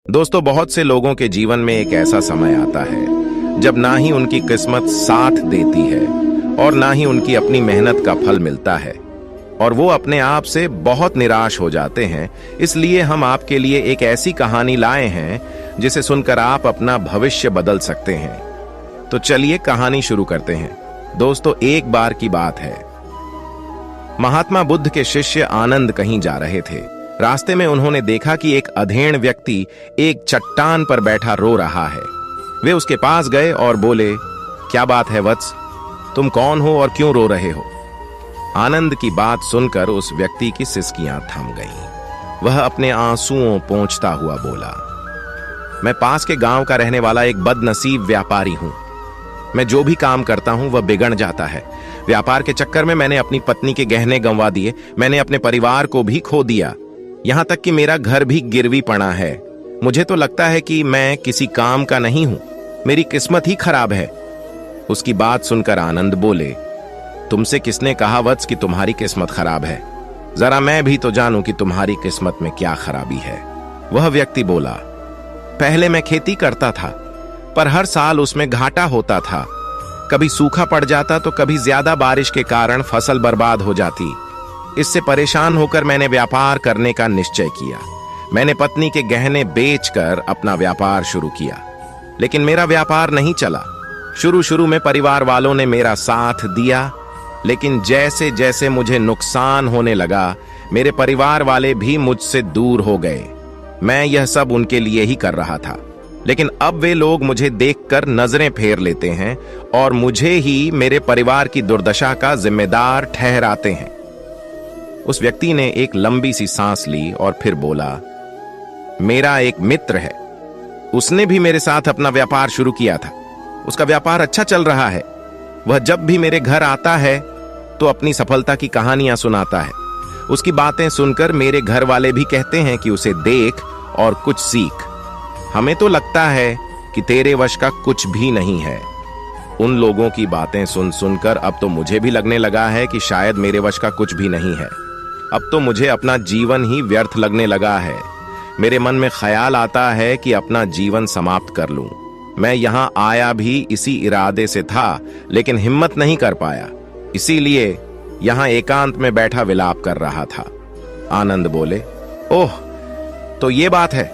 दोस्तों, बहुत से लोगों के जीवन में एक ऐसा समय आता है जब ना ही उनकी किस्मत साथ देती है और ना ही उनकी अपनी मेहनत का फल मिलता है और वो अपने आप से बहुत निराश हो जाते हैं। इसलिए हम आपके लिए एक ऐसी कहानी लाए हैं जिसे सुनकर आप अपना भविष्य बदल सकते हैं। तो चलिए कहानी शुरू करते हैं। दोस्तों, एक बार की बात है, महात्मा बुद्ध के शिष्य आनंद कहीं जा रहे थे। रास्ते में उन्होंने देखा कि एक अधेड़ व्यक्ति एक चट्टान पर बैठा रो रहा है। वे उसके पास गए और बोले, क्या बात है वत्स, तुम कौन हो और क्यों रो रहे हो? आनंद की बात सुनकर उस व्यक्ति की सिसकियां थम गईं। वह अपने आंसुओं पोंछता हुआ बोला, मैं पास के गांव का रहने वाला एक बदनसीब व्यापारी हूं। मैं जो भी काम करता हूं वह बिगड़ जाता है। व्यापार के चक्कर में मैंने अपनी पत्नी के गहने गंवा दिए, मैंने अपने परिवार को भी खो दिया, यहां तक कि मेरा घर भी गिरवी पड़ा है। मुझे तो लगता है कि मैं किसी काम का नहीं हूं, मेरी किस्मत ही खराब है। उसकी बात सुनकर आनंद बोले, तुमसे किसने कहा वत्स कि तुम्हारी किस्मत खराब है? जरा मैं भी तो जानूं कि तुम्हारी किस्मत में क्या खराबी है। वह व्यक्ति बोला, पहले मैं खेती करता था, पर हर साल उसमें घाटा होता था। कभी सूखा पड़ जाता तो कभी ज्यादा बारिश के कारण फसल बर्बाद हो जाती। इससे परेशान होकर मैंने व्यापार करने का निश्चय किया। मैंने पत्नी के गहने बेचकर अपना व्यापार शुरू किया, लेकिन मेरा व्यापार नहीं चला। शुरू में परिवार वालों ने मेरा साथ दिया, लेकिन जैसे जैसे मुझे नुकसान होने लगा, मेरे परिवार वाले भी मुझसे दूर हो गए। मैं यह सब उनके लिए ही कर रहा था, लेकिन अब वे लोग मुझे देखकर नजरें फेर लेते हैं और मुझे ही मेरे परिवार की दुर्दशा का जिम्मेदार ठहराते हैं। उस व्यक्ति ने एक लंबी सी सांस ली और फिर बोला, मेरा एक मित्र है, उसने भी मेरे साथ अपना व्यापार शुरू किया था। उसका व्यापार अच्छा चल रहा है। वह जब भी मेरे घर आता है तो अपनी सफलता की कहानियां सुनाता है। उसकी बातें सुनकर मेरे घर वाले भी कहते हैं कि उसे देख और कुछ सीख। हमें तो लगता है कि तेरे वश का कुछ भी नहीं है। उन लोगों की बातें सुनकर अब तो मुझे भी लगने लगा है कि शायद मेरे वश का कुछ भी नहीं है। अब तो मुझे अपना जीवन ही व्यर्थ लगने लगा है। मेरे मन में ख्याल आता है कि अपना जीवन समाप्त कर लूं। मैं यहां आया भी इसी इरादे से था, लेकिन हिम्मत नहीं कर पाया, इसीलिए यहां एकांत में बैठा विलाप कर रहा था। आनंद बोले, ओह, तो ये बात है।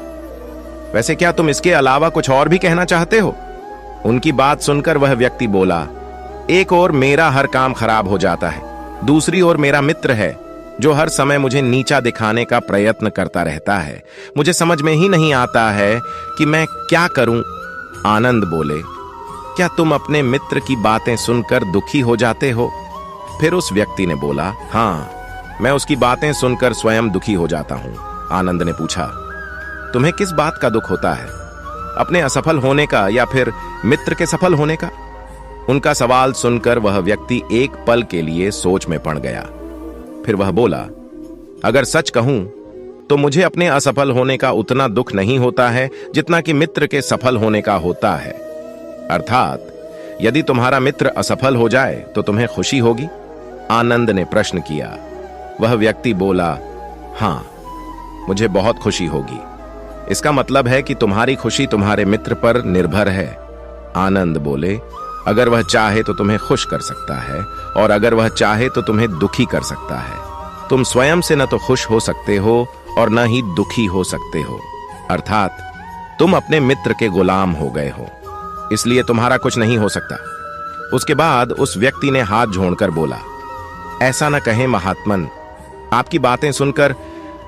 वैसे क्या तुम इसके अलावा कुछ और भी कहना चाहते हो? उनकी बात सुनकर वह व्यक्ति बोला, एक ओर मेरा हर काम खराब हो जाता है, दूसरी ओर मेरा मित्र है जो हर समय मुझे नीचा दिखाने का प्रयत्न करता रहता है। मुझे समझ में ही नहीं आता है कि मैं क्या करूं। आनंद बोले, क्या तुम अपने मित्र की बातें सुनकर दुखी हो जाते हो? फिर उस व्यक्ति ने बोला, हाँ, मैं उसकी बातें सुनकर स्वयं दुखी हो जाता हूं। आनंद ने पूछा, तुम्हें किस बात का दुख होता है? अपने असफल होने का या फिर मित्र के सफल होने का? उनका सवाल सुनकर वह व्यक्ति एक पल के लिए सोच में पड़ गया। फिर वह बोला, अगर सच कहूं तो मुझे अपने असफल होने का उतना दुख नहीं होता है जितना कि मित्र के सफल होने का होता है। अर्थात यदि तुम्हारा मित्र असफल हो जाए तो तुम्हें खुशी होगी? आनंद ने प्रश्न किया। वह व्यक्ति बोला, हां, मुझे बहुत खुशी होगी। इसका मतलब है कि तुम्हारी खुशी तुम्हारे मित्र पर निर्भर है। आनंद बोले, अगर वह चाहे तो तुम्हें खुश कर सकता है और अगर वह चाहे तो तुम्हें दुखी कर सकता है। तुम स्वयं से न तो खुश हो सकते हो और न ही दुखी हो सकते हो। अर्थात तुम अपने मित्र के गुलाम हो गए हो, इसलिए तुम्हारा कुछ नहीं हो सकता। उसके बाद उस व्यक्ति ने हाथ जोड़कर बोला, ऐसा न कहें महात्मन, आपकी बातें सुनकर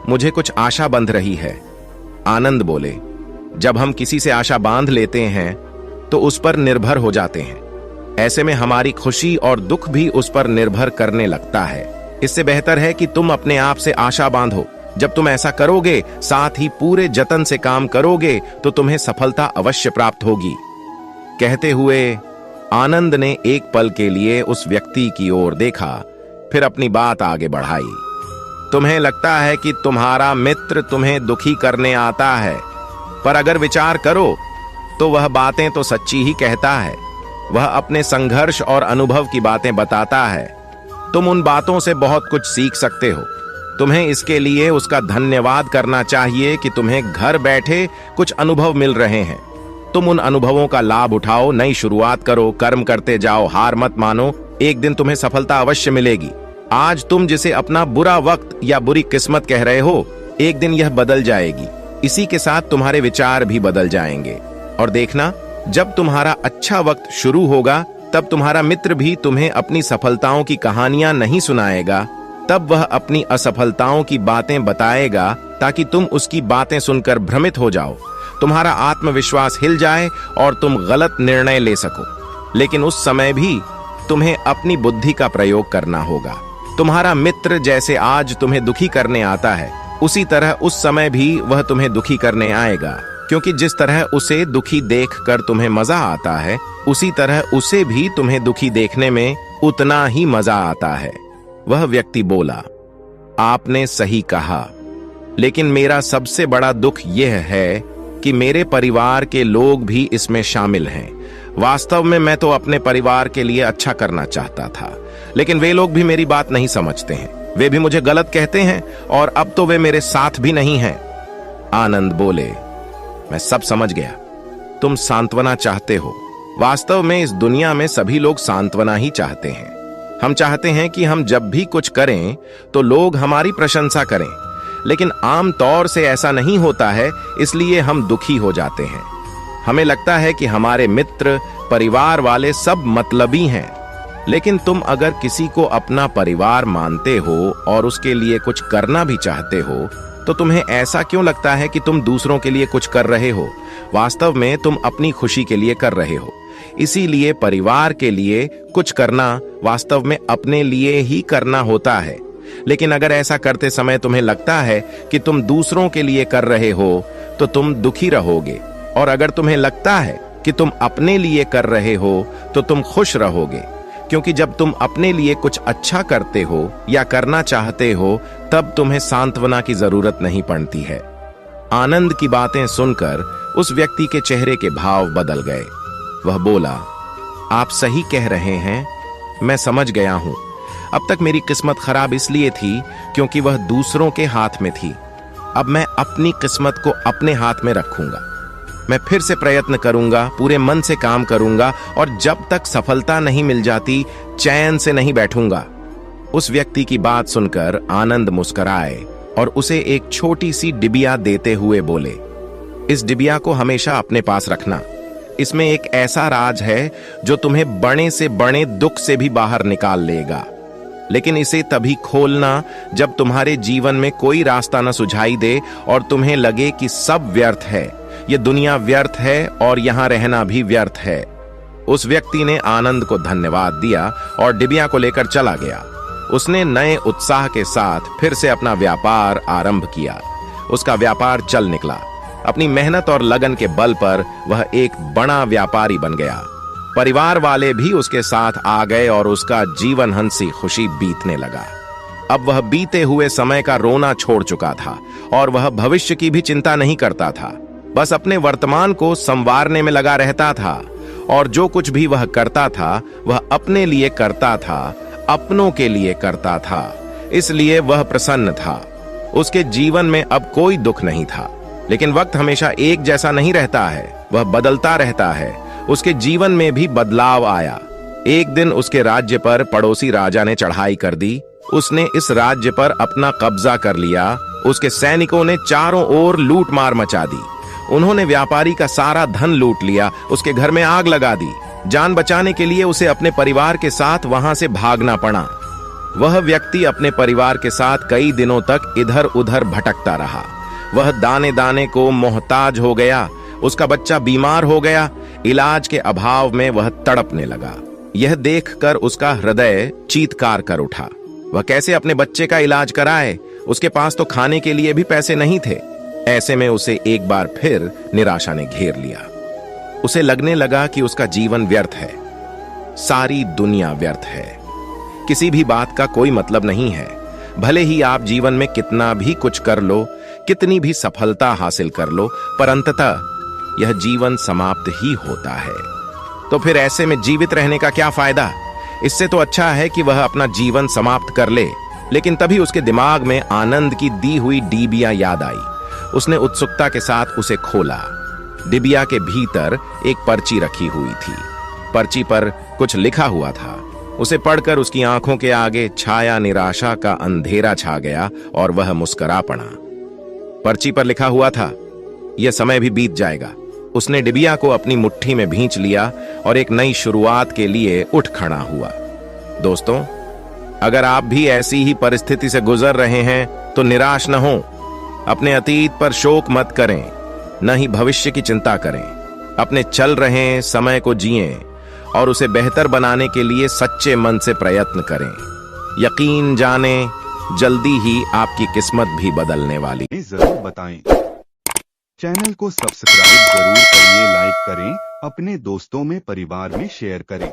मुझे कुछ आशा बंध रही है। आनंद बोले, जब हम किसी से आशा बांध लेते हैं तो उस पर निर्भर हो जाते हैं। ऐसे में हमारी खुशी और दुख भी उस पर निर्भर करने लगता है। इससे बेहतर है कि तुम अपने आप से आशा बांधो। जब तुम ऐसा करोगे, साथ ही पूरे जतन से काम करोगे, तो तुम्हें सफलता अवश्य प्राप्त होगी। कहते हुए आनंद ने एक पल के लिए उस व्यक्ति की ओर देखा, फिर अपनी बात आगे बढ़ाई। तुम्हें लगता है कि तुम्हारा मित्र तुम्हें दुखी करने आता है, पर अगर विचार करो तो वह बातें तो सच्ची ही कहता है। वह अपने संघर्ष और अनुभव की बातें बताता है। तुम उन बातों से बहुत कुछ सीख सकते हो। तुम्हें इसके लिए उसका धन्यवाद करना चाहिए कि तुम्हें घर बैठे कुछ अनुभव मिल रहे हैं। तुम उन अनुभवों का लाभ उठाओ, नई शुरुआत करो, कर्म करते जाओ, हार मत मानो। एक दिन तुम्हें सफलता अवश्य मिलेगी। आज तुम जिसे अपना बुरा वक्त या बुरी किस्मत कह रहे हो, एक दिन यह बदल जाएगी। इसी के साथ तुम्हारे विचार भी बदल जाएंगे। और देखना, जब तुम्हारा अच्छा वक्त शुरू होगा तब तुम्हारा मित्र भी तुम्हें अपनी सफलताओं की कहानियां नहीं सुनाएगा, तब वह अपनी असफलताओं की बातें बताएगा ताकि तुम उसकी बातें सुनकर भ्रमित हो जाओ, तुम्हारा आत्मविश्वास हिल जाए और तुम गलत निर्णय ले सको। लेकिन उस समय भी तुम्हें अपनी बुद्धि का प्रयोग करना होगा। तुम्हारा मित्र जैसे आज तुम्हें दुखी करने आता है, उसी तरह उस समय भी वह तुम्हें दुखी करने आएगा, क्योंकि जिस तरह उसे दुखी देखकर तुम्हें मजा आता है, उसी तरह उसे भी तुम्हें दुखी देखने में उतना ही मजा आता है। वह व्यक्ति बोला, आपने सही कहा, लेकिन मेरा सबसे बड़ा दुख यह है कि मेरे परिवार के लोग भी इसमें शामिल हैं। वास्तव में मैं तो अपने परिवार के लिए अच्छा करना चाहता था, लेकिन वे लोग भी मेरी बात नहीं समझते हैं। वे भी मुझे गलत कहते हैं और अब तो वे मेरे साथ भी नहीं हैं। आनंद बोले, मैं सब समझ गया। तुम सांत्वना चाहते हो। वास्तव में इस दुनिया में सभी लोग सांत्वना ही चाहते हैं। हम चाहते हैं कि हम जब भी कुछ करें तो लोग हमारी प्रशंसा करें, लेकिन आम तौर से ऐसा नहीं होता है, इसलिए हम दुखी हो जाते हैं। हमें लगता है कि हमारे मित्र, परिवार वाले सब मतलबी हैं। लेकिन तुम अगर किसी को अपना परिवार मानते हो और उसके लिए कुछ करना भी चाहते हो, तो तुम्हें ऐसा क्यों लगता है कि तुम दूसरों के लिए कुछ कर रहे हो? वास्तव में तुम अपनी खुशी के लिए कर रहे हो। इसीलिए परिवार के लिए कुछ करना वास्तव में अपने लिए ही करना होता है। लेकिन अगर ऐसा करते समय तुम्हें लगता है कि तुम दूसरों के लिए कर रहे हो, तो तुम दुखी रहोगे। और अगर तुम्हें लगता है कि तुम अपने लिए कर रहे हो, तो तुम खुश रहोगे, क्योंकि जब तुम अपने लिए कुछ अच्छा करते हो या करना चाहते हो, तब तुम्हें सांत्वना की जरूरत नहीं पड़ती है। आनंद की बातें सुनकर उस व्यक्ति के चेहरे के भाव बदल गए। वह बोला, आप सही कह रहे हैं, मैं समझ गया हूं। अब तक मेरी किस्मत खराब इसलिए थी क्योंकि वह दूसरों के हाथ में थी। अब मैं अपनी किस्मत को अपने हाथ में रखूंगा। मैं फिर से प्रयत्न करूंगा, पूरे मन से काम करूंगा, और जब तक सफलता नहीं मिल जाती, चैन से नहीं बैठूंगा। उस व्यक्ति की बात सुनकर आनंद मुस्कुराए और उसे एक छोटी सी डिबिया देते हुए बोले, इस डिबिया को हमेशा अपने पास रखना। इसमें एक ऐसा राज है जो तुम्हें बड़े से बड़े दुख से भी बाहर निकाल लेगा। लेकिन इसे तभी खोलना जब तुम्हारे जीवन में कोई रास्ता न सुझाई दे और तुम्हें लगे कि सब व्यर्थ है, ये दुनिया व्यर्थ है और यहां रहना भी व्यर्थ है। उस व्यक्ति ने आनंद को धन्यवाद दिया और डिबिया को लेकर चला गया। उसने नए उत्साह के साथ फिर से अपना व्यापार आरंभ किया। उसका व्यापार चल निकला। अपनी मेहनत और लगन के बल पर वह एक बड़ा व्यापारी बन गया। परिवार वाले भी उसके साथ आ गए और उसका जीवन हंसी खुशी बीतने लगा। अब वह बीते हुए समय का रोना छोड़ चुका था और वह भविष्य की भी चिंता नहीं करता था। बस अपने वर्तमान को संवारने में लगा रहता था, और जो कुछ भी वह करता था वह अपने लिए करता था, अपनों के लिए करता था। इसलिए वह प्रसन्न था। उसके जीवन में अब कोई दुख नहीं था। लेकिन वक्त हमेशा एक जैसा नहीं रहता है, वह बदलता रहता है। उसके जीवन में भी बदलाव आया। एक दिन उसके राज्य पर पड़ोसी राजा ने चढ़ाई कर दी। उसने इस राज्य पर अपना कब्जा कर लिया। उसके सैनिकों ने चारों ओर लूट मार मचा दी। उन्होंने व्यापारी का सारा धन लूट लिया, उसके घर में आग लगा दी। जान बचाने के लिए उसे अपने परिवार के साथ वहां से भागना पड़ा। वह व्यक्ति अपने परिवार के साथ कई दिनों तक इधर उधर भटकता रहा। वह दाने दाने को मोहताज हो गया। उसका बच्चा बीमार हो गया। इलाज के अभाव में वह तड़पने लगा। यह देखकर उसका हृदय चीत्कार कर उठा। वह कैसे अपने बच्चे का इलाज कराए? उसके पास तो खाने के लिए भी पैसे नहीं थे। ऐसे में उसे एक बार फिर निराशा ने घेर लिया। उसे लगने लगा कि उसका जीवन व्यर्थ है, सारी दुनिया व्यर्थ है, किसी भी बात का कोई मतलब नहीं है। भले ही आप जीवन में कितना भी कुछ कर लो, कितनी भी सफलता हासिल कर लो, पर अंततः यह जीवन समाप्त ही होता है। तो फिर ऐसे में जीवित रहने का क्या फायदा? इससे तो अच्छा है कि वह अपना जीवन समाप्त कर ले। लेकिन तभी उसके दिमाग में आनंद की दी हुई डिबिया याद आई। उसने उत्सुकता के साथ उसे खोला। डिबिया के भीतर एक पर्ची रखी हुई थी। पर्ची पर कुछ लिखा हुआ था। उसे पढ़कर उसकी आंखों के आगे छाया निराशा का अंधेरा छा गया और वह मुस्कुरा पड़ा। पर्ची पर लिखा हुआ था, यह समय भी बीत जाएगा। उसने डिबिया को अपनी मुट्ठी में भींच लिया और एक नई शुरुआत के लिए उठ खड़ा हुआ। दोस्तों, अगर आप भी ऐसी ही परिस्थिति से गुजर रहे हैं तो निराश न हो। अपने अतीत पर शोक मत करें, न ही भविष्य की चिंता करें। अपने चल रहे समय को जिएं और उसे बेहतर बनाने के लिए सच्चे मन से प्रयत्न करें। यकीन जाने, जल्दी ही आपकी किस्मत भी बदलने वाली। जरूर बताएं। चैनल को सब्सक्राइब जरूर करिए, लाइक करें, अपने दोस्तों में परिवार में शेयर करें।